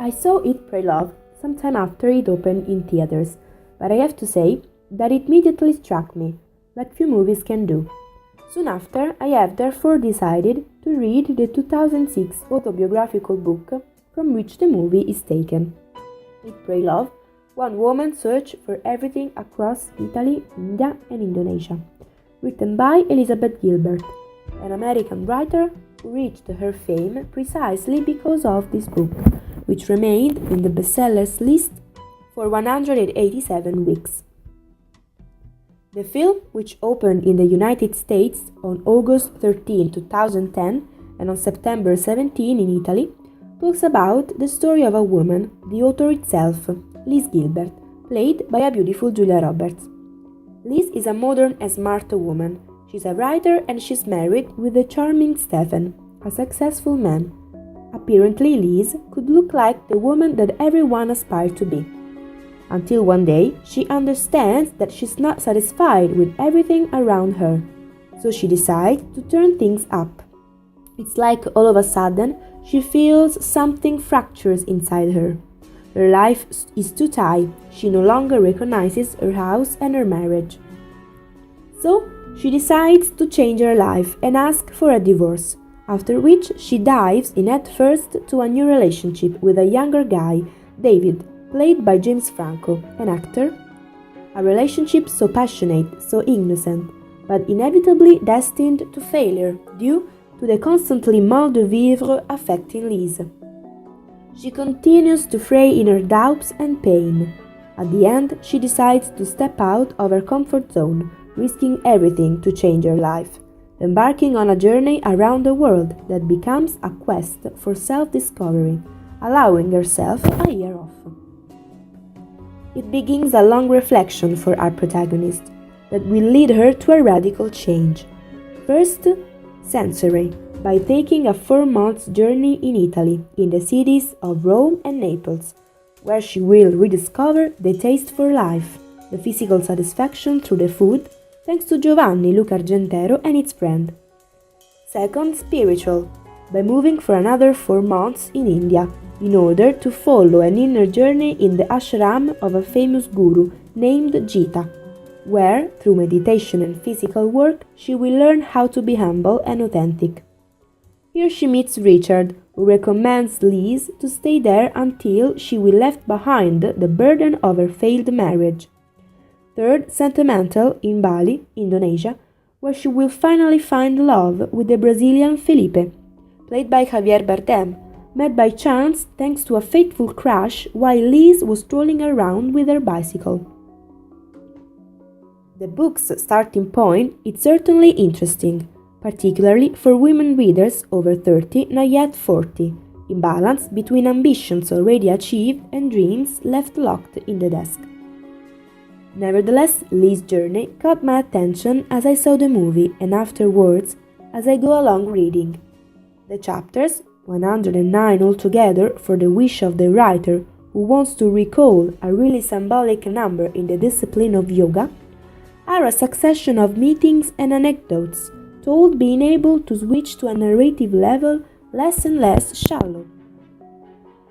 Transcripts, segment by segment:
I saw Eat, Pray, Love sometime after it opened in theaters, but I have to say that it immediately struck me, like few movies can do. Soon after, I have therefore decided to read the 2006 autobiographical book from which the movie is taken. Eat, Pray, Love, One Woman's Search for Everything Across Italy, India and Indonesia, written by Elizabeth Gilbert, an American writer who reached her fame precisely because of this book, which remained in the bestsellers list for 187 weeks. The film, which opened in the United States on August 13, 2010 and on September 17 in Italy, talks about the story of a woman, the author itself, Liz Gilbert, played by a beautiful Julia Roberts. Liz is a modern and smart woman. She's a writer and she's married with the charming Stephen, a successful man. Apparently, Liz could look like the woman that everyone aspired to be. Until one day, she understands that she's not satisfied with everything around her. So she decides to turn things up. It's like all of a sudden, she feels something fractures inside her. Her life is too tight. She no longer recognizes her house and her marriage. So, she decides to change her life and ask for a divorce, after which she dives in head first to a new relationship with a younger guy, David, played by James Franco, an actor. A relationship so passionate, so innocent, but inevitably destined to failure due to the constantly mal de vivre affecting Liz. She continues to fray in her doubts and pain. At the end, she decides to step out of her comfort zone, risking everything to change her life, embarking on a journey around the world that becomes a quest for self-discovery, allowing herself a year off. It begins a long reflection for our protagonist that will lead her to a radical change. First, sensory, by taking a 4-month journey in Italy, in the cities of Rome and Naples, where she will rediscover the taste for life, the physical satisfaction through the food, thanks to Giovanni Luca Argentero and its brand. Second, spiritual, by moving for another 4 months in India, in order to follow an inner journey in the ashram of a famous guru named Jita, where, through meditation and physical work, she will learn how to be humble and authentic. Here she meets Richard, who recommends Liz to stay there until she will left behind the burden of her failed marriage. Third, sentimental, in Bali, Indonesia, where she will finally find love with the Brazilian Felipe, played by Javier Bardem, met by chance thanks to a fateful crash while Liz was strolling around with her bicycle. The book's starting point is certainly interesting, particularly for women readers over 30, not yet 40, in balance between ambitions already achieved and dreams left locked in the desk. Nevertheless, Liz's journey caught my attention as I saw the movie and afterwards as I go along reading. The chapters, 109 altogether for the wish of the writer who wants to recall a really symbolic number in the discipline of yoga, are a succession of meetings and anecdotes, told being able to switch to a narrative level less and less shallow.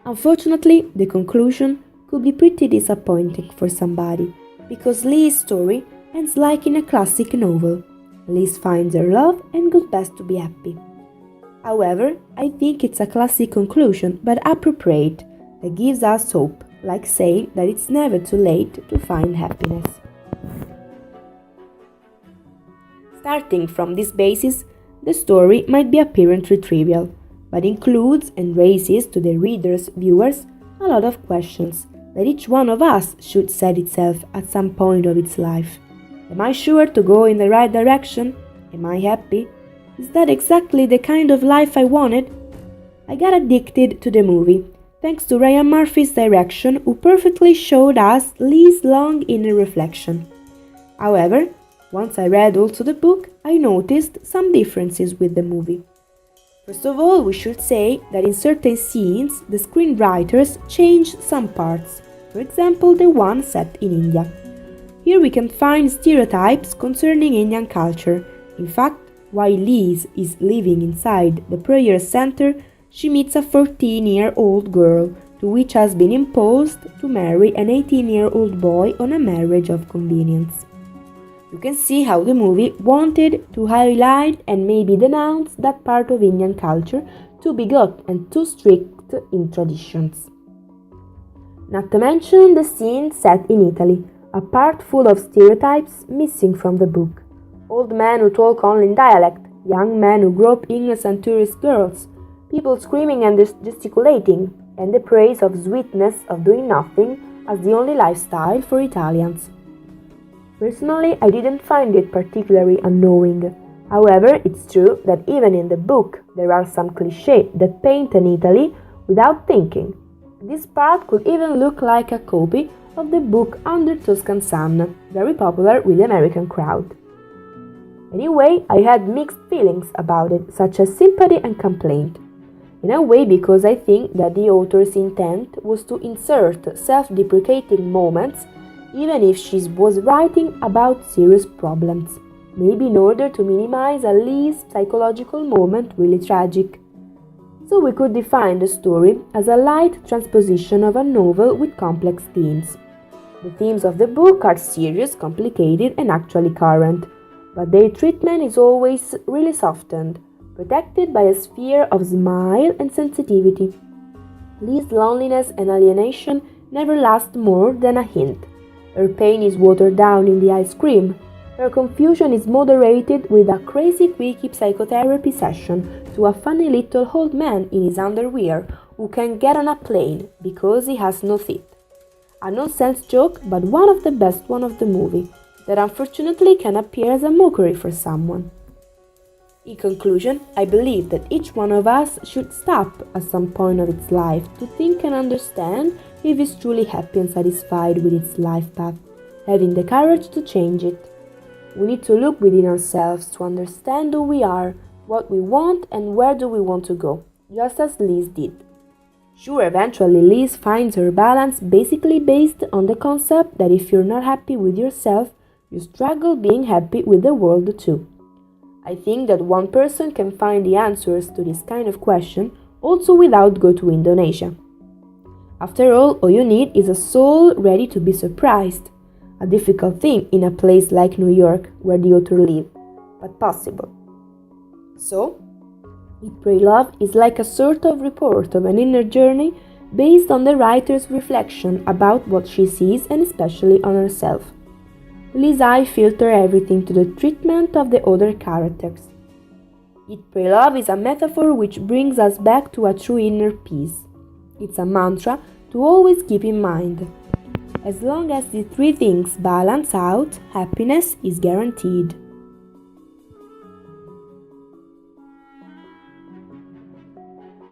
Unfortunately, the conclusion could be pretty disappointing for somebody, because Liz's story ends like in a classic novel. Liz finds her love and goes back to be happy. However, I think it's a classic conclusion, but appropriate, that gives us hope, like saying that it's never too late to find happiness. Starting from this basis, the story might be apparently trivial, but includes and raises to the reader's viewers a lot of questions that each one of us should set itself at some point of its life. Am I sure to go in the right direction? Am I happy? Is that exactly the kind of life I wanted? I got addicted to the movie, thanks to Ryan Murphy's direction, who perfectly showed us Liz's long inner reflection. However, once I read also the book, I noticed some differences with the movie. First of all, we should say that in certain scenes, the screenwriters changed some parts, for example the one set in India. Here we can find stereotypes concerning Indian culture. In fact, while Liz is living inside the prayer center, she meets a 14-year-old girl to to which has been imposed to marry an 18-year-old boy on a marriage of convenience. You can see how the movie wanted to highlight and maybe denounce that part of Indian culture too bigot and too strict in traditions. Not to mention the scene set in Italy, a part full of stereotypes missing from the book. Old men who talk only in dialect, young men who grope innocent tourist girls, people screaming and gesticulating, and the praise of sweetness of doing nothing as the only lifestyle for Italians. Personally, I didn't find it particularly annoying. However, it's true that even in the book there are some clichés that paint an Italy without thinking. This part could even look like a copy of the book Under Tuscan Sun, very popular with the American crowd. Anyway, I had mixed feelings about it, such as sympathy and complaint. In a way, because I think that the author's intent was to insert self-deprecating moments even if she was writing about serious problems, maybe in order to minimize at least psychological moment really tragic. So we could define the story as a light transposition of a novel with complex themes. The themes of the book are serious, complicated, and actually current, but their treatment is always really softened, protected by a sphere of smile and sensitivity. Lee's loneliness and alienation never last more than a hint. Her pain is watered down in the ice cream. Her confusion is moderated with a crazy quickie psychotherapy session to a funny little old man in his underwear who can get on a plane because he has no teeth. A nonsense joke, but one of the best one of the movie, that unfortunately can appear as a mockery for someone. In conclusion, I believe that each one of us should stop at some point of its life to think and understand if it's truly happy and satisfied with its life path, having the courage to change it. We need to look within ourselves to understand who we are, what we want, and where do we want to go, just as Liz did. Sure, eventually Liz finds her balance basically based on the concept that if you're not happy with yourself, you struggle being happy with the world too. I think that one person can find the answers to this kind of question also without go to Indonesia. After all you need is a soul ready to be surprised. A difficult thing in a place like New York where the author lived, but possible. So, Eat, Pray, Love is like a sort of report of an inner journey based on the writer's reflection about what she sees and especially on herself. Li's eye filter everything to the treatment of the other characters. Eat, Pray, Love is a metaphor which brings us back to a true inner peace. It's a mantra to always keep in mind. As long as the three things balance out, happiness is guaranteed.